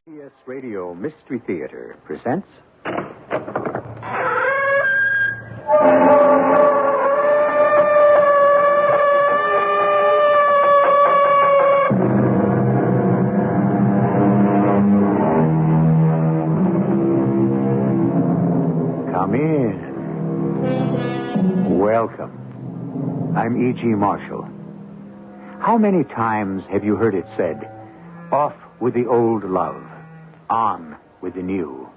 CBS Radio Mystery Theater presents... Come in. Welcome. I'm E.G. Marshall. How many times have you heard it said, off with the old love, on with the new?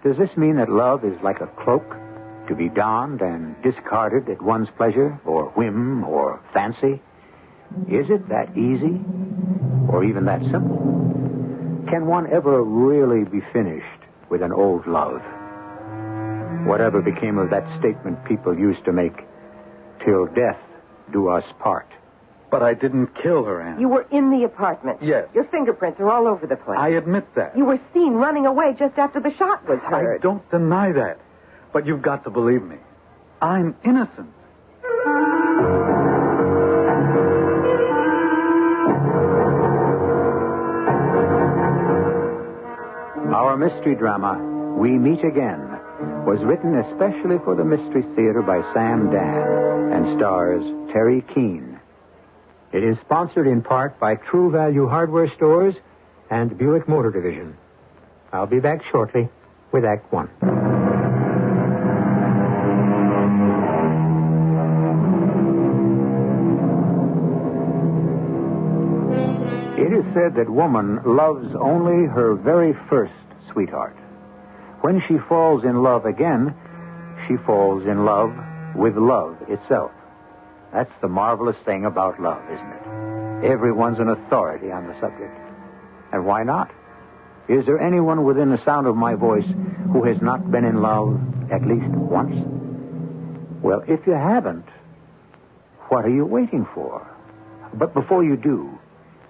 Does this mean that love is like a cloak to be donned and discarded at one's pleasure or whim or fancy? Is it that easy or even that simple? Can one ever really be finished with an old love? Whatever became of that statement people used to make, till death do us part? But I didn't kill her, Anne. You were in the apartment. Yes. Your fingerprints are all over the place. I admit that. You were seen running away just after the shot was heard. I don't deny that. But you've got to believe me. I'm innocent. Our mystery drama, We Meet Again, was written especially for the Mystery Theater by Sam Dan and stars Terry Keane. It is sponsored in part by True Value Hardware Stores and Buick Motor Division. I'll be back shortly with Act One. It is said that woman loves only her very first sweetheart. When she falls in love again, she falls in love with love itself. That's the marvelous thing about love, isn't it? Everyone's an authority on the subject. And why not? Is there anyone within the sound of my voice who has not been in love at least once? Well, if you haven't, what are you waiting for? But before you do,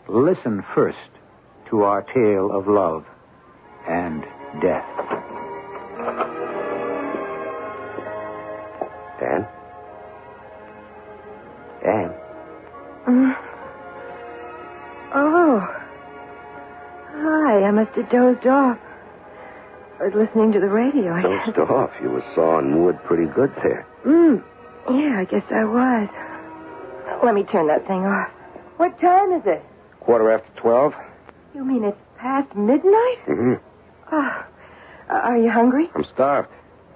listen first to our tale of love and death. Dan? Dan? Oh. Hi, I must have dozed off. I was listening to the radio. Dozed off. You were sawing wood pretty good there. Yeah, I guess I was. Let me turn that thing off. What time is it? 12:15. You mean it's past midnight? Mm-hmm. Oh. Are you hungry? I'm starved.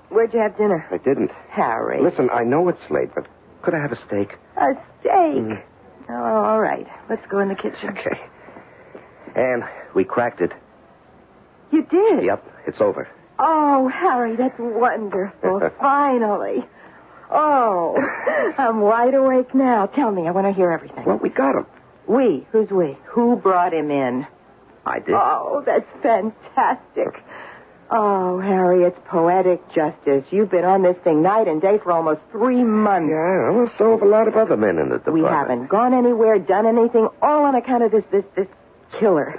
Where'd you have dinner? I didn't. Harry. Listen, I know it's late, but could I have a steak? A steak? Oh, all right. Let's go in the kitchen. Okay. Anne, we cracked it. You did? Yep, it's over. Oh, Harry, that's wonderful. Finally. Oh, I'm wide awake now. Tell me, I want to hear everything. Well, we got him. We? Who's we? Who brought him in? I did. Oh, that's fantastic. Oh, Harry, it's poetic justice. You've been on this thing night and day for almost 3 months. Yeah, well, so have a lot of other men in the department. We haven't gone anywhere, done anything, all on account of this killer.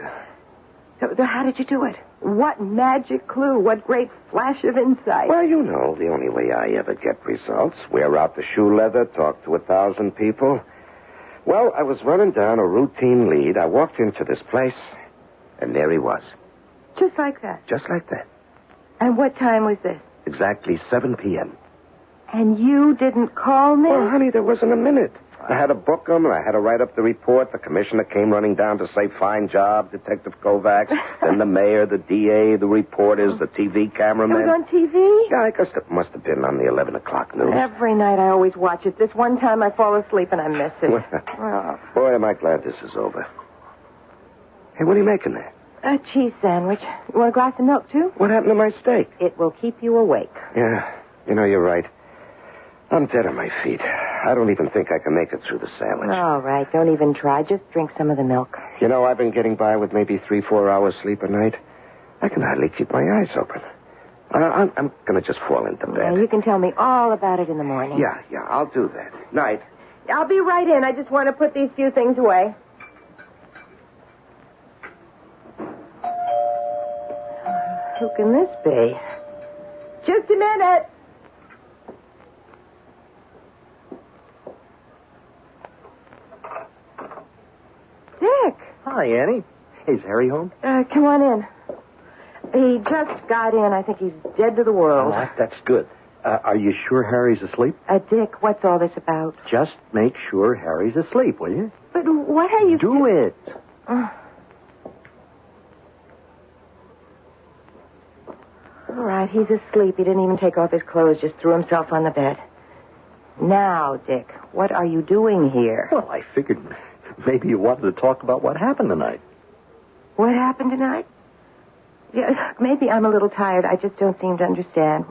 So how did you do it? What magic clue? What great flash of insight? Well, you know, the only way I ever get results. Wear out the shoe leather, talk to 1,000 people. Well, I was running down a routine lead. I walked into this place, and there he was. Just like that? Just like that. And what time was this? Exactly 7 p.m. And you didn't call me? Well, honey, there wasn't a minute. I had to book him, and I had to write up the report. The commissioner came running down to say, fine job, Detective Kovacs. Then the mayor, the DA, the reporters, the TV cameraman. It was on TV? Yeah, I guess it must have been on the 11 o'clock news. Every night I always watch it. This one time I fall asleep and I miss it. Oh. Boy, am I glad this is over. Hey, what are you making there? A cheese sandwich. You want a glass of milk, too? What happened to my steak? It will keep you awake. Yeah, you know, you're right. I'm dead on my feet. I don't even think I can make it through the sandwich. All right, don't even try. Just drink some of the milk. You know, I've been getting by with maybe 3-4 hours sleep a night. I can hardly keep my eyes open. I'm going to just fall into bed. Yeah, you can tell me all about it in the morning. Yeah, I'll do that. Night. I'll be right in. I just want to put these few things away. Who can this be? Just a minute. Hi, Annie. Is Harry home? Come on in. He just got in. I think he's dead to the world. Oh, that's good. Are you sure Harry's asleep? Dick, what's all this about? Just make sure Harry's asleep, will you? But what are you... Do it. All right, he's asleep. He didn't even take off his clothes, just threw himself on the bed. Now, Dick, what are you doing here? Well, I figured maybe you wanted to talk about what happened tonight. What happened tonight? Yeah, maybe I'm a little tired. I just don't seem to understand.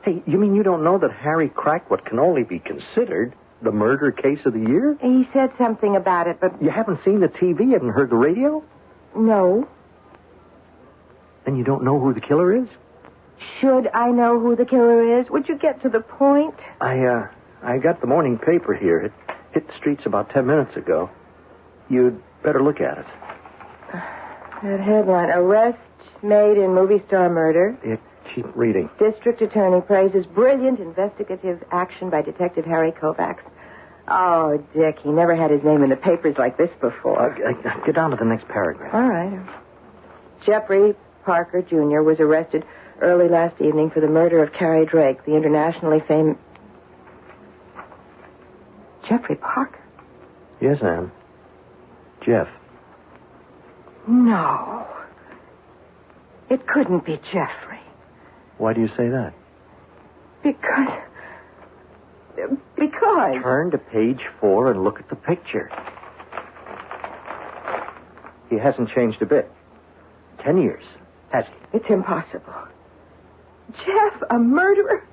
Hey, you mean you don't know that Harry cracked what can only be considered the murder case of the year? He said something about it, but... You haven't seen the TV, haven't heard the radio? No. And you don't know who the killer is? Should I know who the killer is? Would you get to the point? I got the morning paper here. It hit the streets about 10 minutes ago. You'd better look at it. That headline, Arrest Made in Movie Star Murder. Yeah, keep reading. District Attorney praises brilliant investigative action by Detective Harry Kovacs. Oh, Dick, he never had his name in the papers like this before. Get down to the next paragraph. All right. Jeffrey Parker, Jr. was arrested early last evening for the murder of Carrie Drake, the internationally famous... Jeffrey Parker? Yes, Anne. Jeff. No. It couldn't be Jeffrey. Why do you say that? Because... Turn to page 4 and look at the picture. He hasn't changed a bit. 10 years, has he? It's impossible. Jeff, a murderer?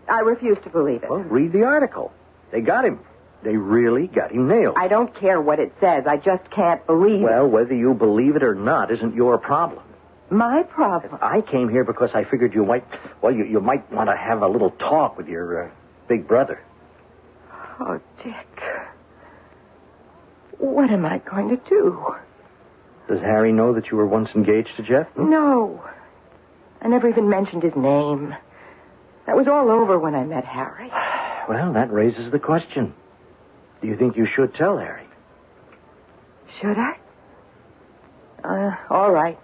I refuse to believe it. Well, read the article. They got him. They really got him nailed. I don't care what it says. I just can't believe it. Well, whether you believe it or not isn't your problem. My problem? I came here because I figured you might want to have a little talk with your big brother. Oh, Dick. What am I going to do? Does Harry know that you were once engaged to Jeff? No. I never even mentioned his name. That was all over when I met Harry. Well, that raises the question. Do you think you should tell Harry? Should I? All right.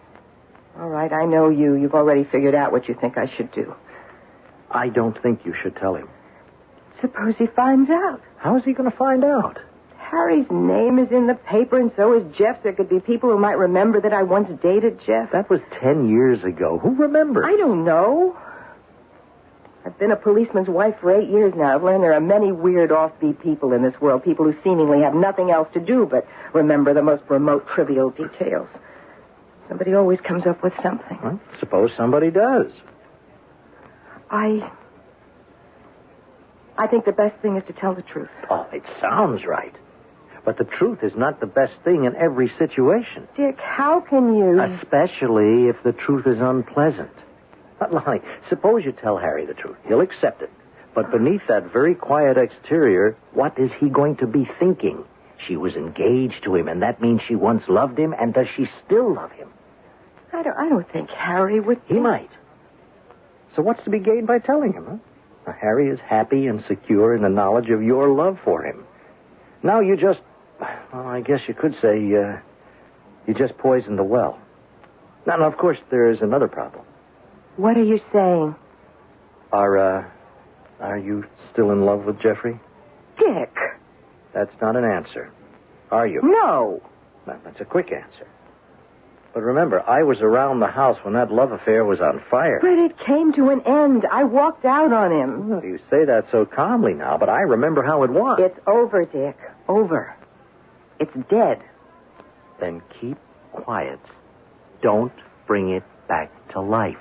All right, I know you. You've already figured out what you think I should do. I don't think you should tell him. Suppose he finds out. How is he going to find out? Harry's name is in the paper, and so is Jeff's. There could be people who might remember that I once dated Jeff. That was 10 years ago. Who remembers? I don't know. I've been a policeman's wife for 8 years now. I've learned there are many weird, offbeat people in this world, people who seemingly have nothing else to do but remember the most remote, trivial details. Somebody always comes up with something. Well, suppose somebody does. I think the best thing is to tell the truth. Oh, it sounds right. But the truth is not the best thing in every situation. Dick, how can you... Especially if the truth is unpleasant. But, Lonnie, suppose you tell Harry the truth. He'll accept it. But beneath that very quiet exterior, what is he going to be thinking? She was engaged to him, and that means she once loved him, and does she still love him? I don't think Harry would... He might. So what's to be gained by telling him, huh? Now, Harry is happy and secure in the knowledge of your love for him. Now you just... Well, I guess you could say you just poisoned the well. Now, of course, there is another problem. What are you saying? Are you still in love with Jeffrey? Dick. That's not an answer. Are you? No. Well, that's a quick answer. But remember, I was around the house when that love affair was on fire. But it came to an end. I walked out on him. Well, you say that so calmly now, but I remember how it was. It's over, Dick. Over. It's dead. Then keep quiet. Don't bring it back to life.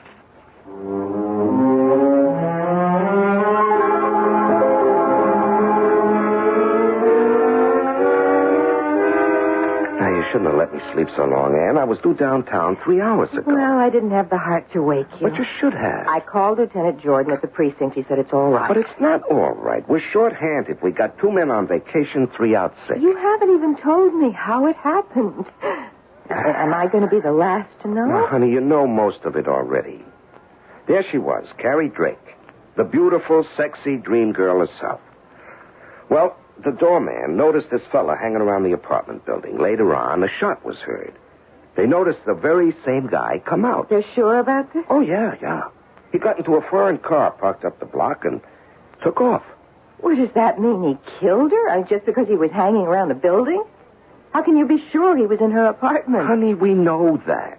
Shouldn't have let me sleep so long, Anne. I was due downtown 3 hours ago. Well, I didn't have the heart to wake you. But you should have. I called Lieutenant Jordan at the precinct. He said it's all right. But it's not all right. We're short-handed. We got 2 men on vacation, 3 out sick. You haven't even told me how it happened. Am I going to be the last to know? Now, honey, you know most of it already. There she was, Carrie Drake, the beautiful, sexy dream girl herself. Well, the doorman noticed this fella hanging around the apartment building. Later on, a shot was heard. They noticed the very same guy come out. They're sure about this? Oh, yeah. He got into a foreign car parked up the block and took off. What does that mean? He killed her? Just because he was hanging around the building? How can you be sure he was in her apartment? Honey, we know that.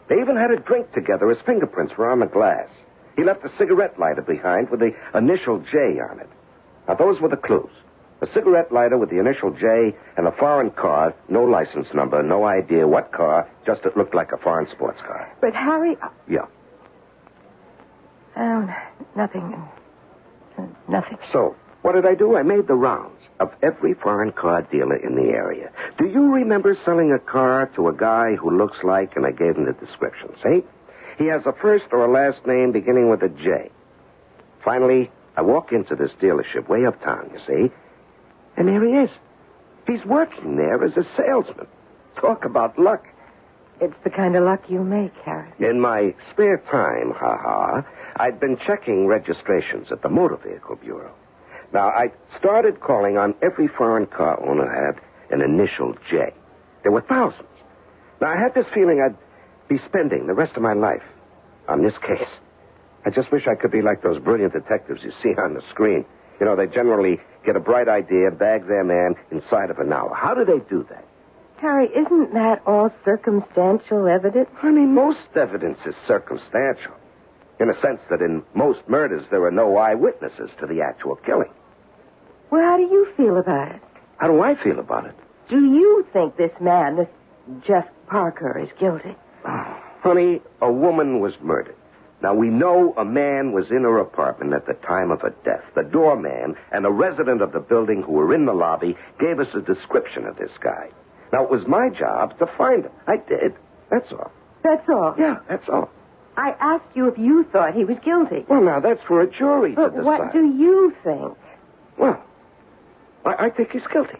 They even had a drink together. His fingerprints were on the glass. He left a cigarette lighter behind with the initial J on it. Now, those were the clues. A cigarette lighter with the initial J and a foreign car, no license number, no idea what car, just it looked like a foreign sports car. But Harry... Yeah. Oh, nothing. Nothing. So, what did I do? I made the rounds of every foreign car dealer in the area. Do you remember selling a car to a guy who looks like, and I gave him the description, see? He has a first or a last name beginning with a J. Finally, I walk into this dealership way uptown, you see, and there he is. He's working there as a salesman. Talk about luck. It's the kind of luck you make, Harry. In my spare time, I'd been checking registrations at the Motor Vehicle Bureau. Now, I started calling on every foreign car owner who had an initial J. There were thousands. Now, I had this feeling I'd be spending the rest of my life on this case. I just wish I could be like those brilliant detectives you see on the screen. You know, they generally get a bright idea, bag their man inside of an hour. How do they do that? Harry, isn't that all circumstantial evidence? Honey, most evidence is circumstantial. In a sense that in most murders, there are no eyewitnesses to the actual killing. Well, how do you feel about it? How do I feel about it? Do you think this man, this Jeff Parker, is guilty? Oh, honey, a woman was murdered. Now, we know a man was in her apartment at the time of her death. The doorman and a resident of the building who were in the lobby gave us a description of this guy. Now, it was my job to find him. I did. That's all. That's all? Yeah, that's all. I asked you if you thought he was guilty. Well, now, that's for a jury to decide. But what do you think? Well, I think he's guilty.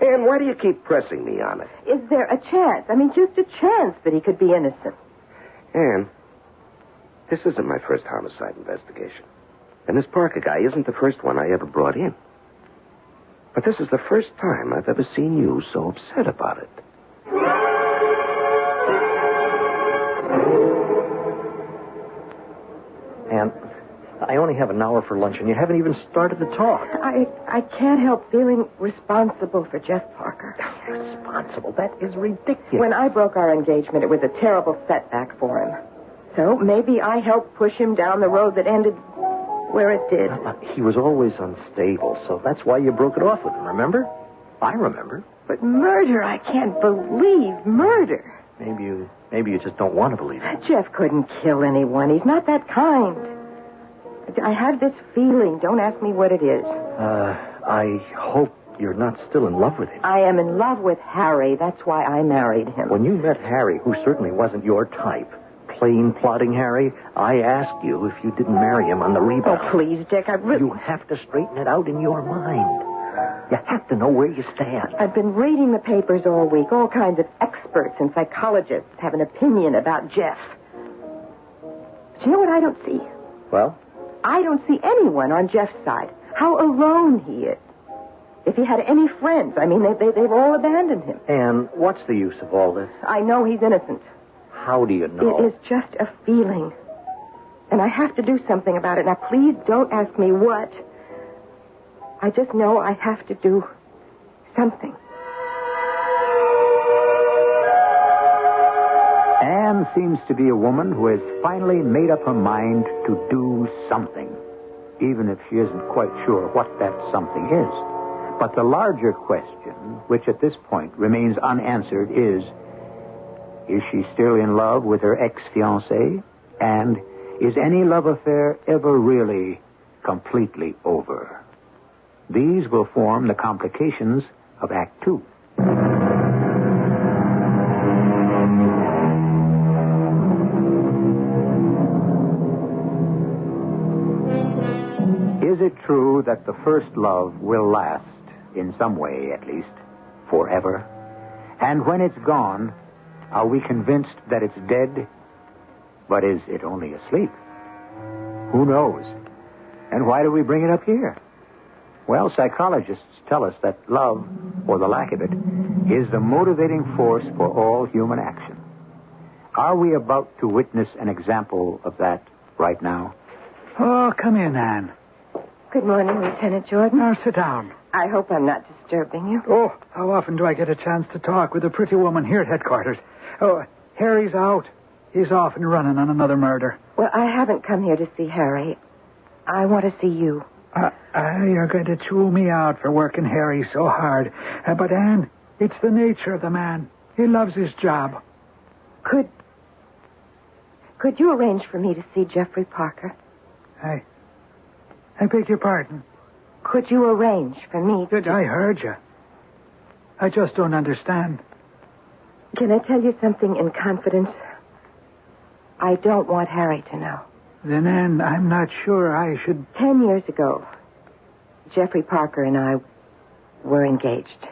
Anne, why do you keep pressing me on it? Is there a chance, just a chance that he could be innocent? Anne, this isn't my first homicide investigation. And this Parker guy isn't the first one I ever brought in. But this is the first time I've ever seen you so upset about it. And I only have an hour for lunch, and you haven't even started to talk. I can't help feeling responsible for Jeff Parker. Responsible? That is ridiculous. When I broke our engagement, it was a terrible setback for him. So maybe I helped push him down the road that ended where it did. He was always unstable, so that's why you broke it off with him, remember? I remember. But murder, I can't believe murder. Maybe you just don't want to believe it. Jeff couldn't kill anyone. He's not that kind. I have this feeling. Don't ask me what it is. I hope you're not still in love with him. I am in love with Harry. That's why I married him. When you met Harry, who certainly wasn't your type, plain plodding Harry, I asked you if you didn't marry him on the rebound. Oh, please, Dick, You have to straighten it out in your mind. You have to know where you stand. I've been reading the papers all week. All kinds of experts and psychologists have an opinion about Jeff. But you know what I don't see? Well? I don't see anyone on Jeff's side. How alone he is. If he had any friends, they've all abandoned him. And what's the use of all this? I know he's innocent. How do you know? It is just a feeling. And I have to do something about it. Now, please don't ask me what. I just know I have to do something. Anne seems to be a woman who has finally made up her mind to do something, even if she isn't quite sure what that something is. But the larger question, which at this point remains unanswered, is she still in love with her ex-fiancé? And is any love affair ever really completely over? These will form the complications of Act 2. Is it true that the first love will last, in some way at least, forever? And when it's gone, are we convinced that it's dead? But is it only asleep? Who knows? And why do we bring it up here? Well, psychologists tell us that love, or the lack of it, is the motivating force for all human action. Are we about to witness an example of that right now? Oh, come in, Anne. Good morning, Lieutenant Jordan. Now, sit down. I hope I'm not disturbing you. Oh, how often do I get a chance to talk with a pretty woman here at headquarters? Oh, Harry's out. He's off and running on another murder. Well, I haven't come here to see Harry. I want to see you. You're going to chew me out for working Harry so hard. But, Anne, it's the nature of the man. He loves his job. Could you arrange for me to see Jeffrey Parker? I beg your pardon. Could you arrange for me to... I heard you. I just don't understand. Can I tell you something in confidence? I don't want Harry to know. Then, Anne, I'm not sure I should... 10 years ago, Jeffrey Parker and I were engaged.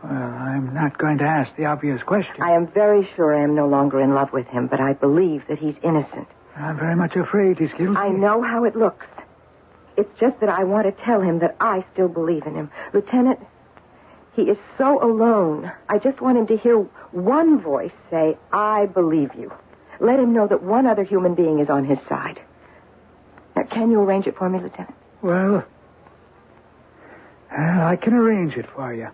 Well, I'm not going to ask the obvious question. I am very sure I am no longer in love with him, but I believe that he's innocent. I'm very much afraid he's guilty. I know how it looks. It's just that I want to tell him that I still believe in him. Lieutenant, he is so alone. I just want him to hear one voice say, I believe you. Let him know that one other human being is on his side. Now, can you arrange it for me, Lieutenant? Well, I can arrange it for you.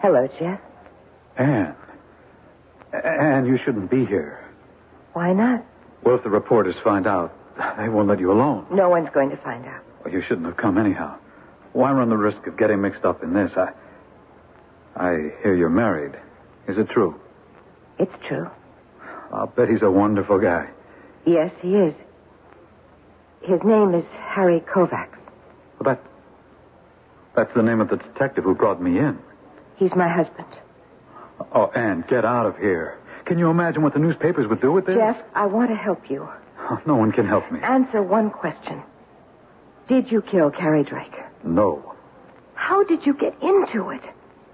Hello, Jeff. Anne, you shouldn't be here. Why not? Well, if the reporters find out, they won't let you alone. No one's going to find out. Well, you shouldn't have come anyhow. Why run the risk of getting mixed up in this? I hear you're married. Is it true? It's true. I'll bet he's a wonderful guy. Yes, he is. His name is Harry Kovacs. Well, that's the name of the detective who brought me in. He's my husband. Oh, Anne, get out of here. Can you imagine what the newspapers would do with this? Jeff, I want to help you. Oh, no one can help me. Answer one question. Did you kill Carrie Drake? No. How did you get into it?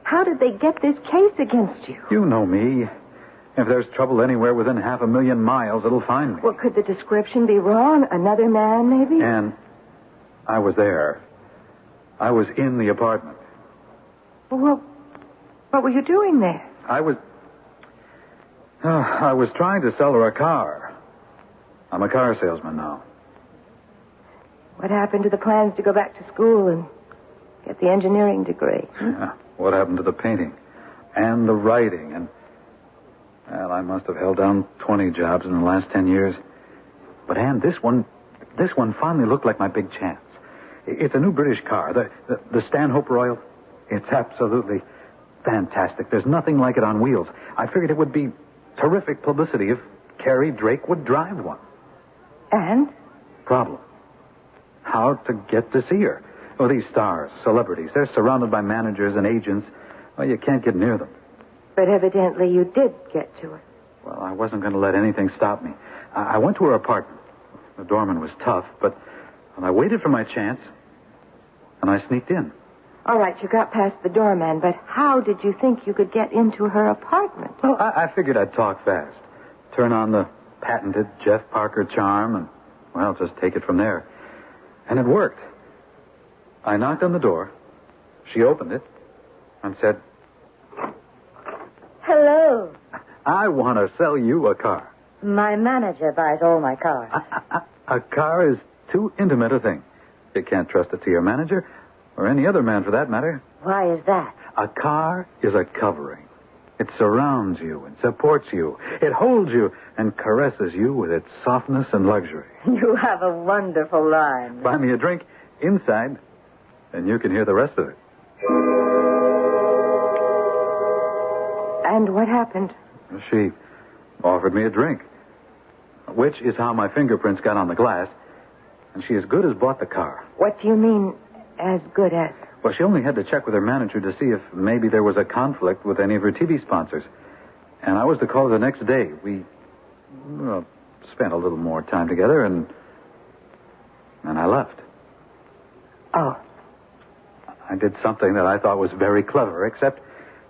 How did they get this case against you? You know me. If there's trouble anywhere within 500,000 miles, it'll find me. Well, could the description be wrong? Another man, maybe? Anne, I was there. I was in the apartment. Well, what were you doing there? I was trying to sell her a car. I'm a car salesman now. What happened to the plans to go back to school and get the engineering degree? Yeah. What happened to the painting? And the writing? And, well, I must have held down 20 jobs in the last 10 years. But, Anne, this one finally looked like my big chance. It's a new British car, the Stanhope Royal. It's absolutely fantastic. There's nothing like it on wheels. I figured it would be terrific publicity if Carrie Drake would drive one. And? Problem. How to get to see her. Well, these stars, celebrities, they're surrounded by managers and agents. Well, you can't get near them. But evidently you did get to her. Well, I wasn't going to let anything stop me. I went to her apartment. The doorman was tough, but I waited for my chance, and I sneaked in. All right, you got past the doorman, but how did you think you could get into her apartment? Well, I figured I'd talk fast. Turn on the patented Jeff Parker charm, and, well, just take it from there. And it worked. I knocked on the door. She opened it and said, Hello. I want to sell you a car. My manager buys all my cars. A car is too intimate a thing. You can't trust it to your manager, or any other man for that matter. Why is that? A car is a covering. It surrounds you and supports you. It holds you and caresses you with its softness and luxury. You have a wonderful line. Buy me a drink inside, and you can hear the rest of it. And what happened? She offered me a drink, which is how my fingerprints got on the glass, and she as good as bought the car. What do you mean, as good as? Well, she only had to check with her manager to see if maybe there was a conflict with any of her TV sponsors. And I was to call her the next day. We spent a little more time together, and I left. Oh. I did something that I thought was very clever, except,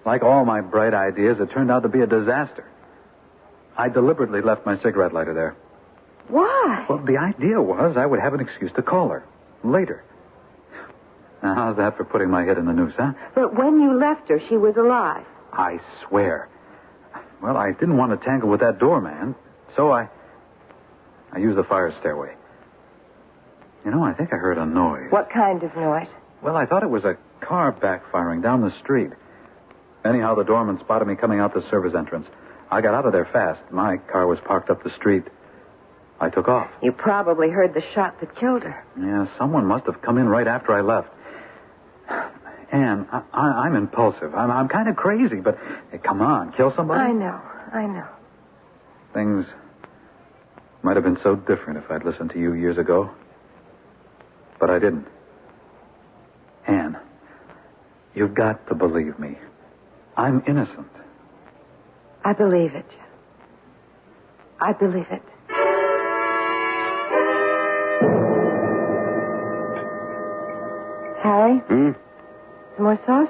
like all my bright ideas, it turned out to be a disaster. I deliberately left my cigarette lighter there. Why? Well, the idea was I would have an excuse to call her later. Now, how's that for putting my head in the noose, huh? But when you left her, she was alive. I swear. Well, I didn't want to tangle with that doorman, so I used the fire stairway. You know, I think I heard a noise. What kind of noise? Well, I thought it was a car backfiring down the street. Anyhow, the doorman spotted me coming out the service entrance. I got out of there fast. My car was parked up the street. I took off. You probably heard the shot that killed her. Yeah, someone must have come in right after I left. Anne, I'm impulsive. I'm kind of crazy, but hey, come on, kill somebody? I know. Things might have been so different if I'd listened to you years ago. But I didn't. Anne, you've got to believe me. I'm innocent. I believe it. I believe it. Harry? Hmm? Some more sauce?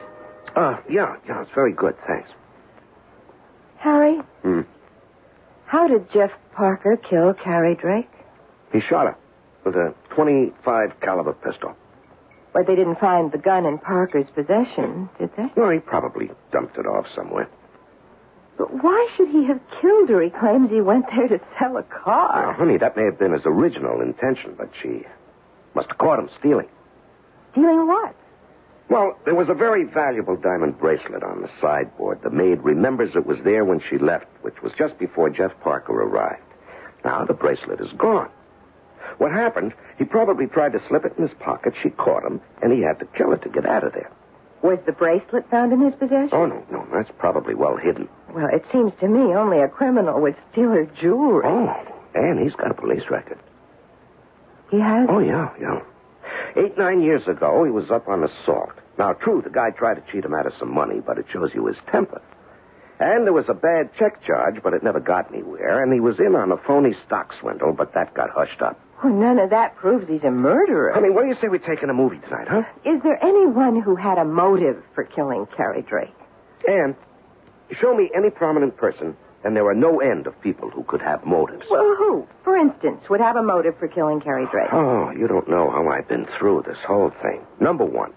Yeah, it's very good, thanks. Harry? Hmm? How did Jeff Parker kill Carrie Drake? He shot her with a .25 caliber pistol. But they didn't find the gun in Parker's possession, did they? Well, he probably dumped it off somewhere. But why should he have killed her? He claims he went there to sell a car. Now, honey, that may have been his original intention, but she must have caught him stealing. Stealing what? Well, there was a very valuable diamond bracelet on the sideboard. The maid remembers it was there when she left, which was just before Jeff Parker arrived. Now, the bracelet is gone. What happened, he probably tried to slip it in his pocket. She caught him, and he had to kill her to get out of there. Was the bracelet found in his possession? Oh, no, that's probably well hidden. Well, it seems to me only a criminal would steal her jewelry. Oh, and he's got a police record. He has? Oh, yeah. 8-9 years ago, he was up on assault. Now, true, the guy tried to cheat him out of some money, but it shows you his temper. And there was a bad check charge, but it never got anywhere. And he was in on a phony stock swindle, but that got hushed up. Well, none of that proves he's a murderer. Honey, what do you say we take in a movie tonight, huh? Is there anyone who had a motive for killing Carrie Drake? Anne, show me any prominent person, and there are no end of people who could have motives. Well, who, for instance, would have a motive for killing Carrie Drake? Oh, you don't know how I've been through this whole thing. Number one,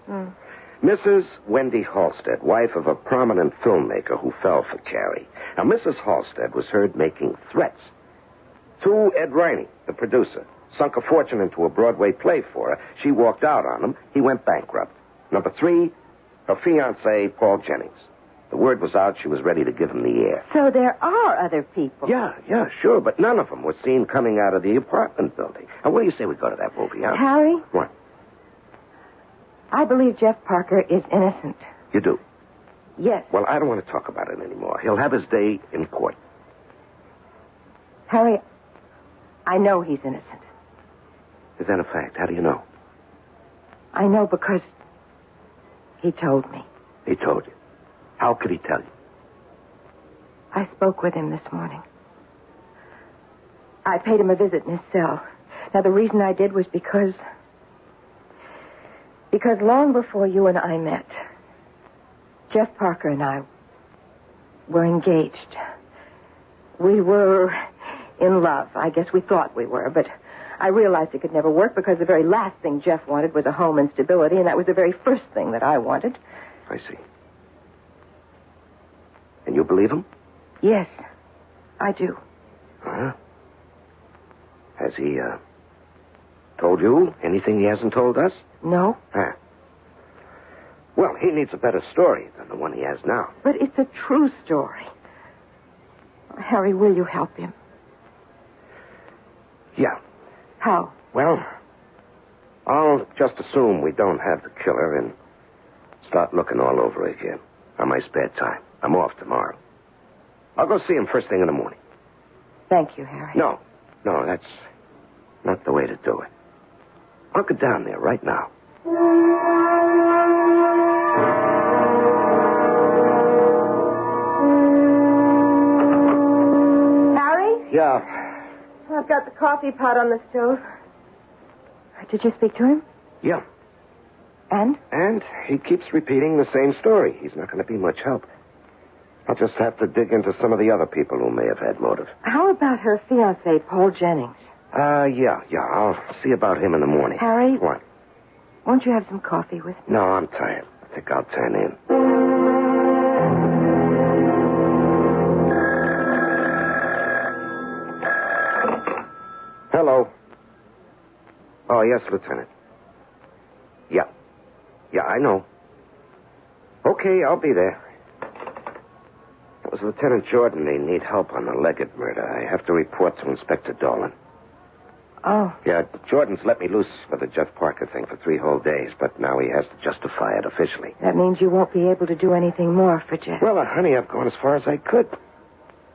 Mrs. Wendy Halstead, wife of a prominent filmmaker who fell for Carrie. Now, Mrs. Halstead was heard making threats to Ed Rainey, the producer. Sunk a fortune into a Broadway play for her. She walked out on him. He went bankrupt. Number three, her fiancé, Paul Jennings. The word was out she was ready to give him the air. So there are other people. Yeah, sure, but none of them were seen coming out of the apartment building. Now, what do you say we go to that movie, huh? Harry? What? I believe Jeff Parker is innocent. You do? Yes. Well, I don't want to talk about it anymore. He'll have his day in court. Harry, I know he's innocent. Is that a fact? How do you know? I know because he told me. He told you. How could he tell you? I spoke with him this morning. I paid him a visit in his cell. Now, the reason I did was because long before you and I met, Jeff Parker and I were engaged. We were in love. I guess we thought we were, but I realized it could never work because the very last thing Jeff wanted was a home and stability, and that was the very first thing that I wanted. I see. And you believe him? Yes, I do. Huh? Has he, told you anything he hasn't told us? No. Huh. Well, he needs a better story than the one he has now. But it's a true story. Harry, will you help him? Yeah. How? Well, I'll just assume we don't have the killer and start looking all over again on my spare time. I'm off tomorrow. I'll go see him first thing in the morning. Thank you, Harry. No, that's not the way to do it. I'll go down there right now. Harry? Yeah. I've got the coffee pot on the stove. Did you speak to him? Yeah. And? And he keeps repeating the same story. He's not going to be much help. I'll just have to dig into some of the other people who may have had motive. How about her fiancé, Paul Jennings? Yeah. I'll see about him in the morning. Harry? What? Won't you have some coffee with me? No, I'm tired. I think I'll turn in. Hello. Oh, yes, Lieutenant. Yeah, I know. Okay, I'll be there. It was Lieutenant Jordan. They need help on the Leggett murder. I have to report to Inspector Dolan. Oh. Yeah, Jordan's let me loose for the Jeff Parker thing for 3 whole days, but now he has to justify it officially. That means you won't be able to do anything more for Jeff. Well, honey, I've gone as far as I could.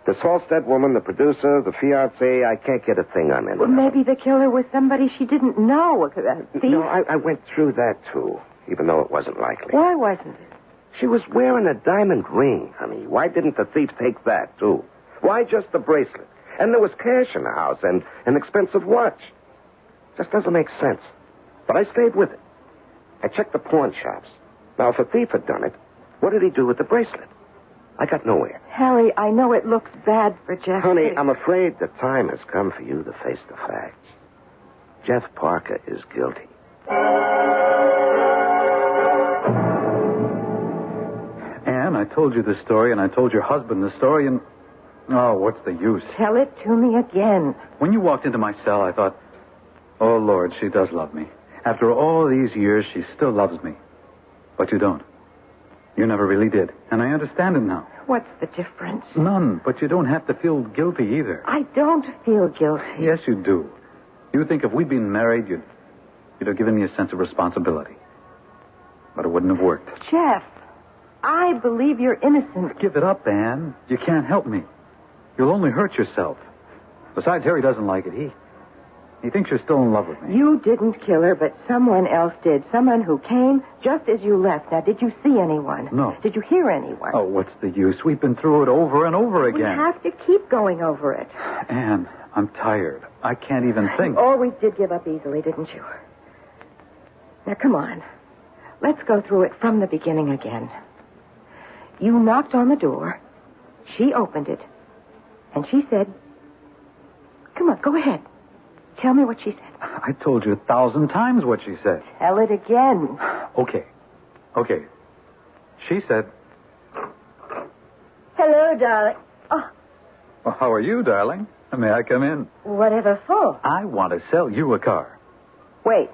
This Halstead woman, the producer, the fiancé, I can't get a thing on them. Well, maybe the killer was somebody she didn't know. A thief? No, I went through that, too, even though it wasn't likely. Why wasn't it? She was wearing a diamond ring, honey. Why didn't the thief take that, too? Why just the bracelet? And there was cash in the house and an expensive watch. Just doesn't make sense. But I stayed with it. I checked the pawn shops. Now, if a thief had done it, what did he do with the bracelet? I got nowhere. Harry, I know it looks bad for Jeff. Honey, I'm afraid the time has come for you to face the facts. Jeff Parker is guilty. Anne, I told you the story, and I told your husband the story, and... Oh, what's the use? Tell it to me again. When you walked into my cell, I thought, oh, Lord, she does love me. After all these years, she still loves me. But you don't. You never really did. And I understand it now. What's the difference? None, but you don't have to feel guilty either. I don't feel guilty. Yes, you do. You think if we'd been married, you'd have given me a sense of responsibility. But it wouldn't have worked. Jeff, I believe you're innocent. Give it up, Anne. You can't help me. You'll only hurt yourself. Besides, Harry doesn't like it. He thinks you're still in love with me. You didn't kill her, but someone else did. Someone who came just as you left. Now, did you see anyone? No. Did you hear anyone? Oh, what's the use? We've been through it over and over again. We have to keep going over it. Anne, I'm tired. I can't even think. You always did give up easily, didn't you? Now, come on. Let's go through it from the beginning again. You knocked on the door. She opened it. And she said, come on, go ahead. Tell me what she said. I told you 1,000 times what she said. Tell it again. Okay. She said... Hello, darling. Oh, Well, how are you, darling? May I come in? whatever for? I want to sell you a car. Wait,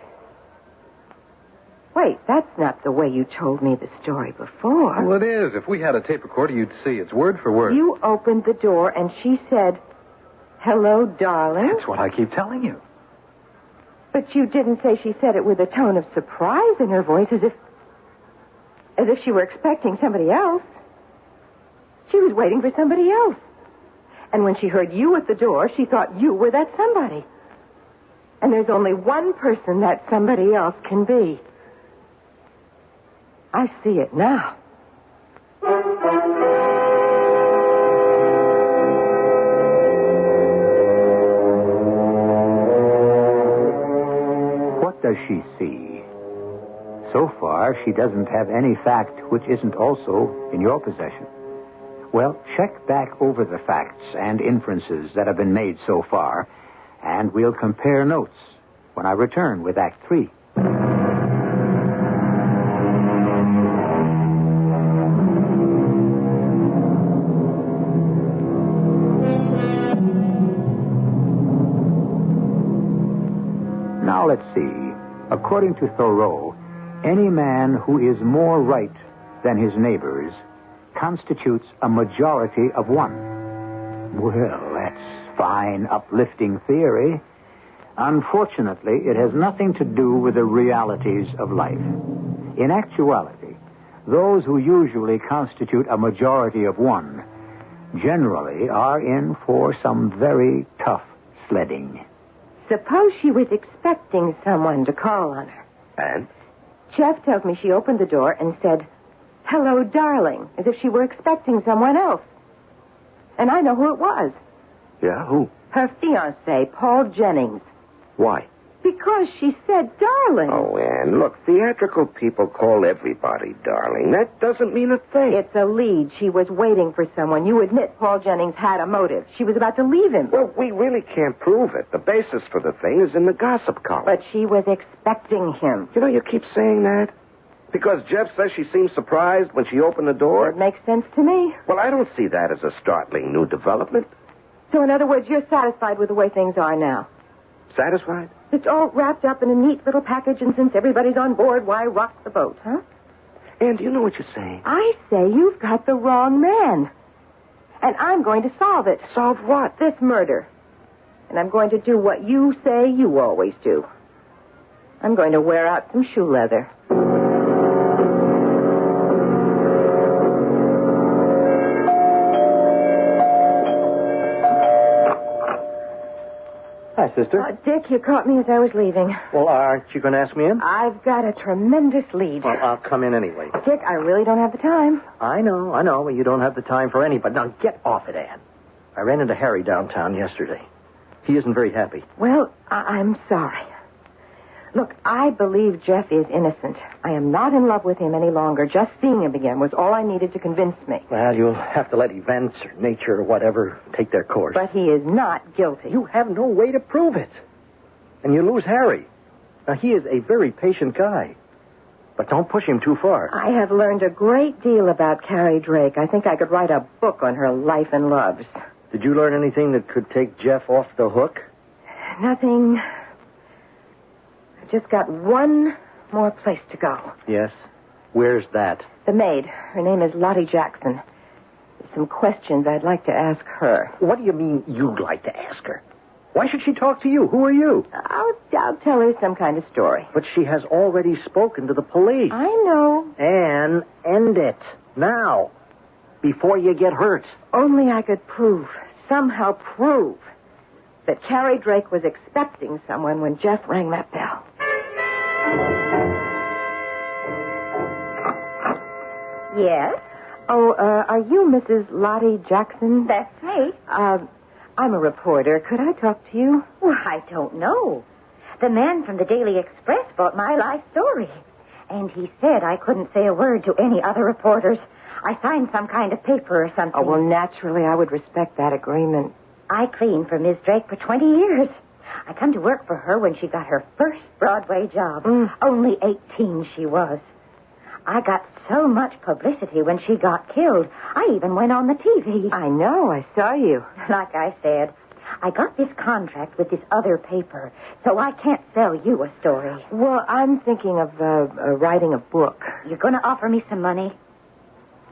that's not the way you told me the story before. Well, it is. If we had a tape recorder, you'd see. It's word for word. You opened the door and she said, hello, darling. That's what I keep telling you. But you didn't say she said it with a tone of surprise in her voice, as if she were expecting somebody else. She was waiting for somebody else. And when she heard you at the door, she thought you were that somebody. And there's only one person that somebody else can be. I see it now. What does she see? So far, she doesn't have any fact which isn't also in your possession. Well, check back over the facts and inferences that have been made so far, and we'll compare notes when I return with Act 3. Now let's see. According to Thoreau, any man who is more right than his neighbors constitutes a majority of one. Well, that's fine, uplifting theory. Unfortunately, it has nothing to do with the realities of life. In actuality, those who usually constitute a majority of one generally are in for some very tough sledding. Suppose she was expecting someone to call on her. And? Jeff tells me she opened the door and said, hello, darling, as if she were expecting someone else. And I know who it was. Yeah, who? Her fiancé, Paul Jennings. Why? Because she said darling. Oh, Ann, look, theatrical people call everybody darling. That doesn't mean a thing. It's a lead. She was waiting for someone. You admit Paul Jennings had a motive. She was about to leave him. Well, we really can't prove it. The basis for the thing is in the gossip column. But she was expecting him. You know, you keep saying that. Because Jeff says she seemed surprised when she opened the door. It makes sense to me. Well, I don't see that as a startling new development. So, in other words, you're satisfied with the way things are now. Satisfied? It's all wrapped up in a neat little package, and since everybody's on board, why rock the boat, huh? Ann, do you know what you're saying? I say you've got the wrong man. And I'm going to solve it. Solve what? This murder. And I'm going to do what you say you always do. I'm going to wear out some shoe leather. Hi, sister. Dick, you caught me as I was leaving. Well, aren't you going to ask me in? I've got a tremendous lead. Well, I'll come in anyway. Dick, I really don't have the time. I know. Well, you don't have the time for anybody. Now, get off it, Ann. I ran into Harry downtown yesterday. He isn't very happy. Well, I'm sorry. Look, I believe Jeff is innocent. I am not in love with him any longer. Just seeing him again was all I needed to convince me. Well, you'll have to let events or nature or whatever take their course. But he is not guilty. You have no way to prove it. And you lose Harry. Now, he is a very patient guy. But don't push him too far. I have learned a great deal about Carrie Drake. I think I could write a book on her life and loves. Did you learn anything that could take Jeff off the hook? Nothing. I've just got one more place to go. Yes? Where's that? The maid. Her name is Lottie Jackson. There's some questions I'd like to ask her. What do you mean you'd like to ask her? Why should she talk to you? Who are you? I'll tell her some kind of story. But she has already spoken to the police. I know. Anne, end it. Now. Before you get hurt. Only I could somehow prove, that Carrie Drake was expecting someone when Jeff rang that bell. Yes? Oh, are you Mrs. Lottie Jackson? That's me. I'm a reporter. Could I talk to you? Well, I don't know. The man from the Daily Express bought my life story. And he said I couldn't say a word to any other reporters. I signed some kind of paper or something. Oh, well, naturally, I would respect that agreement. I cleaned for Miss Drake for 20 years. I come to work for her when she got her first Broadway job. Only 18 she was. I got so much publicity when she got killed. I even went on the TV. I know. I saw you. Like I said, I got this contract with this other paper, so I can't sell you a story. Well, I'm thinking of writing a book. You're going to offer me some money?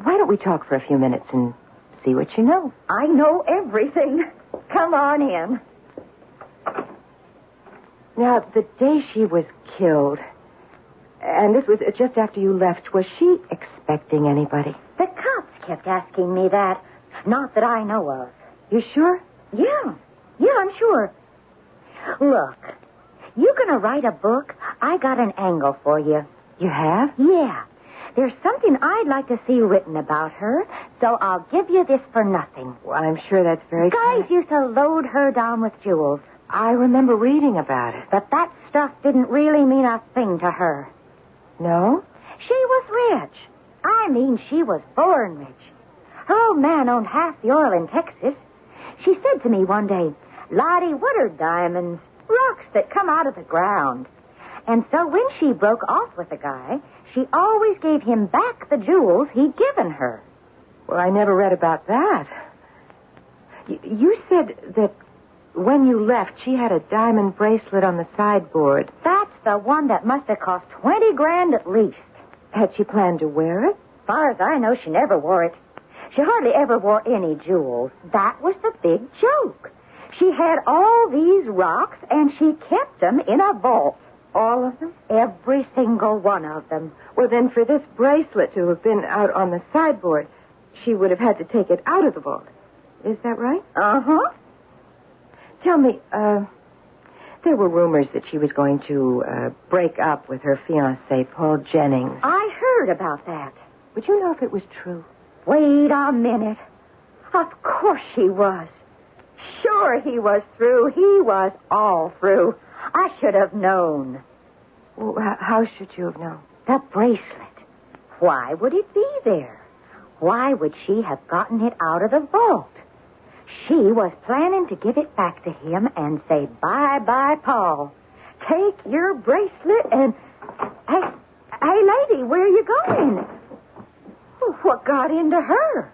Why don't we talk for a few minutes and see what you know? I know everything. Come on in. Now, the day she was killed, and this was just after you left, was she expecting anybody? The cops kept asking me that. Not that I know of. You sure? Yeah, I'm sure. Look, you gonna write a book? I got an angle for you. You have? Yeah. There's something I'd like to see written about her, so I'll give you this for nothing. Well, I'm sure that's very Guys used to load her down with jewels. I remember reading about it. But that stuff didn't really mean a thing to her. No? She was rich. I mean, she was born rich. Her old man owned half the oil in Texas. She said to me one day, Lottie, what are diamonds? Rocks that come out of the ground. And so when she broke off with the guy, she always gave him back the jewels he'd given her. Well, I never read about that. You said that when you left, she had a diamond bracelet on the sideboard. That's the one that must have cost $20,000 at least. Had she planned to wear it? Far as I know, she never wore it. She hardly ever wore any jewels. That was the big joke. She had all these rocks, and she kept them in a vault. All of them? Every single one of them. Well, then, for this bracelet to have been out on the sideboard, she would have had to take it out of the vault. Is that right? Uh-huh. Tell me, there were rumors that she was going to break up with her fiancé, Paul Jennings. I heard about that. Would you know if it was true? Wait a minute. Of course she was. Sure he was through. He was all through. I should have known. Well, how should you have known? The bracelet. Why would it be there? Why would she have gotten it out of the vault? She was planning to give it back to him and say, bye-bye, Paul. Take your bracelet and... Hey, lady, where are you going? What got into her?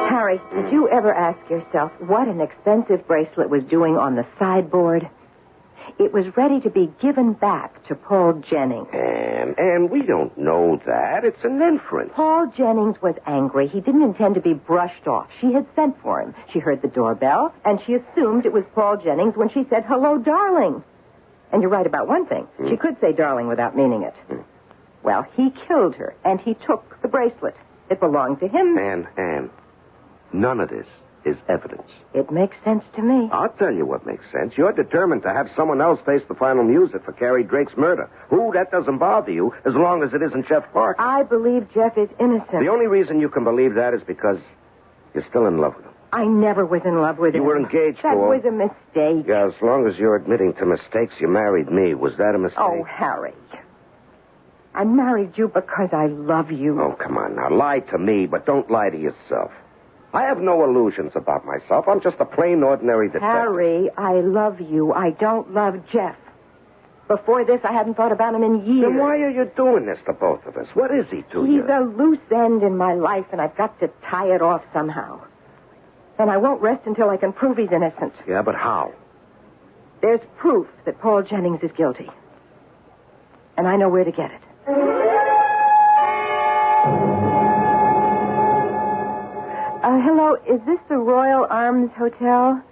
Harry, did you ever ask yourself what an expensive bracelet was doing on the sideboard? It was ready to be given back to Paul Jennings. And we don't know that. It's an inference. Paul Jennings was angry. He didn't intend to be brushed off. She had sent for him. She heard the doorbell, and she assumed it was Paul Jennings when she said, hello, darling. And you're right about one thing. She could say darling without meaning it. Well, he killed her, and he took the bracelet. It belonged to him. Anne, none of this is evidence. It makes sense to me. I'll tell you what makes sense. You're determined to have someone else face the final music for Carrie Drake's murder. That doesn't bother you as long as it isn't Jeff Parker. I believe Jeff is innocent. The only reason you can believe that is because you're still in love with him. I never was in love with him. You were engaged That for... was a mistake. Yeah, as long as you're admitting to mistakes, you married me. Was that a mistake? Oh, Harry. I married you because I love you. Oh, come on now. Lie to me, but don't lie to yourself. I have no illusions about myself. I'm just a plain, ordinary detective. Harry, I love you. I don't love Jeff. Before this, I hadn't thought about him in years. Then why are you doing this to both of us? What is he to you? He's a loose end in my life, and I've got to tie it off somehow. And I won't rest until I can prove he's innocent. Yeah, but how? There's proof that Paul Jennings is guilty. And I know where to get it. Hello, is this the Royal Arms Hotel?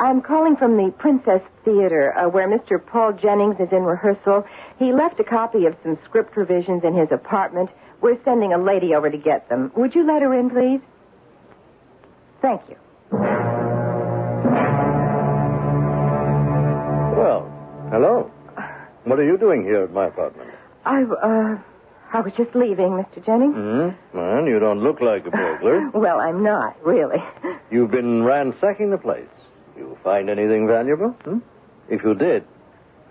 I'm calling from the Princess Theater, where Mr. Paul Jennings is in rehearsal. He left a copy of some script revisions in his apartment. We're sending a lady over to get them. Would you let her in, please? Thank you. Well, hello. What are you doing here at my apartment? I was just leaving, Mr. Jennings. Man, you don't look like a burglar. Well, I'm not, really. You've been ransacking the place. You find anything valuable? If you did,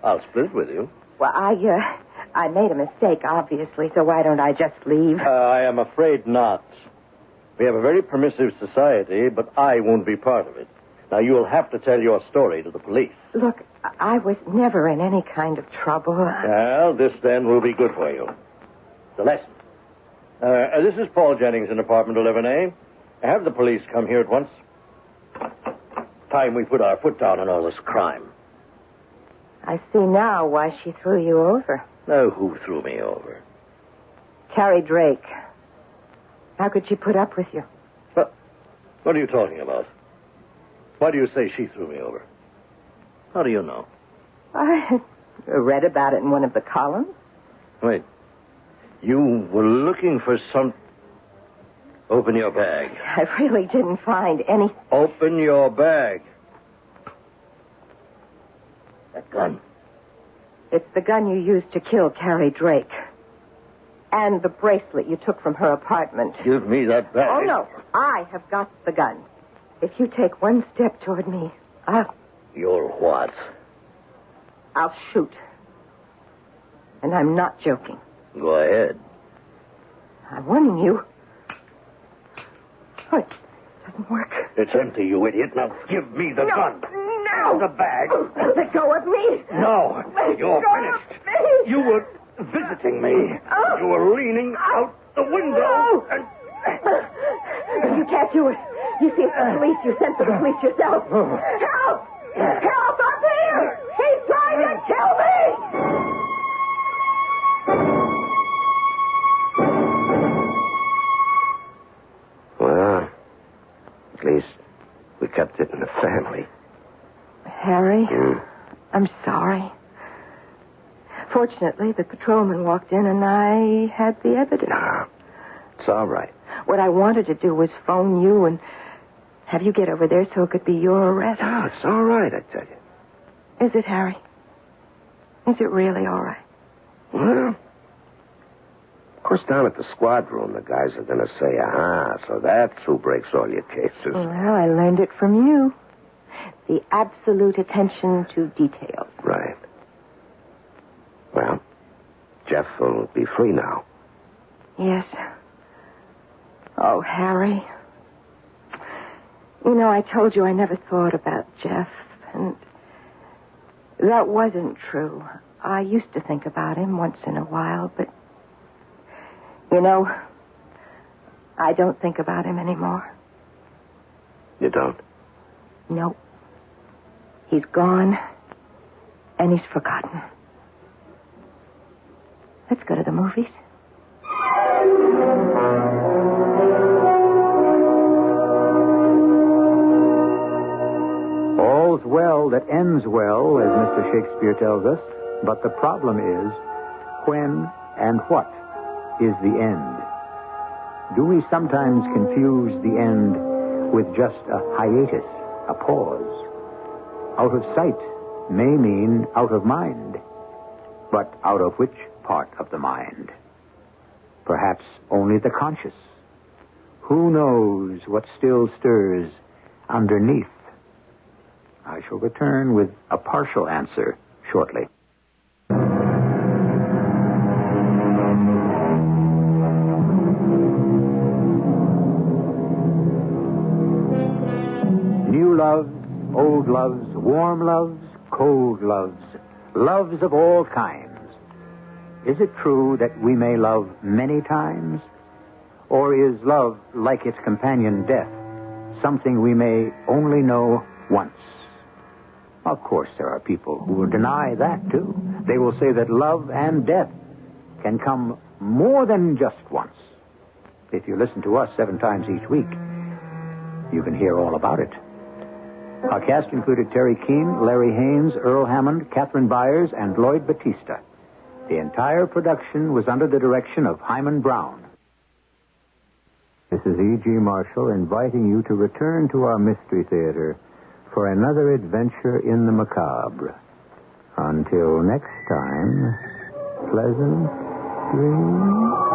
I'll split it with you. Well, I made a mistake, obviously, so why don't I just leave? I am afraid not. We have a very permissive society, but I won't be part of it. Now, you'll have to tell your story to the police. Look, I was never in any kind of trouble. Well, this then will be good for you. The lesson. This is Paul Jennings in apartment 11A. Have the police come here at once. Time we put our foot down on all this crime. I see now why she threw you over. Oh, who threw me over? Carrie Drake. How could she put up with you? What are you talking about? Why do you say she threw me over? How do you know? I read about it in one of the columns. Wait. You were looking for some... Open your bag. I really didn't find any... Open your bag. That gun. It's the gun you used to kill Carrie Drake. And the bracelet you took from her apartment. Give me that bag. Oh, no. I have got the gun. If you take one step toward me, You're what? I'll shoot. And I'm not joking. Go ahead. I'm warning you. Oh, it doesn't work. It's empty, you idiot. Now give me the gun. No. The bag. Let go of me. No. You're finished. You were visiting me. Oh. You were leaning out the window. No. And... You can't do it. You see, it's the police. You sent the police yourself. Help! Help! Up here! He's trying to kill me! Well, at least we kept it in the family. Harry, I'm sorry. Fortunately, the patrolman walked in and I had the evidence. Nah, it's all right. What I wanted to do was phone you and have you get over there so it could be your arrest. No, it's all right, I tell you. Is it, Harry? Is it really all right? Well, of course, down at the squad room, the guys are going to say, so that's who breaks all your cases. Well, I learned it from you. The absolute attention to details. Right. Well, Jeff will be free now. Yes. Oh, Harry. You know, I told you I never thought about Jeff, and that wasn't true. I used to think about him once in a while, but, you know, I don't think about him anymore. You don't? Nope. He's gone, and he's forgotten. Let's go to the movies. All's well that ends well, as Mr. Shakespeare tells us, but the problem is, when and what is the end? Do we sometimes confuse the end with just a hiatus, a pause? Out of sight may mean out of mind, but out of which part of the mind? Perhaps only the conscious. Who knows what still stirs underneath? I shall return with a partial answer shortly. New loves, old loves, warm loves, cold loves, loves of all kinds. Is it true that we may love many times? Or is love, like its companion death, something we may only know once? Of course, there are people who will deny that, too. They will say that love and death can come more than just once. If you listen to us 7 times each week, you can hear all about it. Our cast included Terry Keane, Larry Haynes, Earl Hammond, Catherine Byers, and Lloyd Batista. The entire production was under the direction of Hyman Brown. This is E.G. Marshall inviting you to return to our Mystery Theater for another adventure in the macabre. Until next time, pleasant dreams.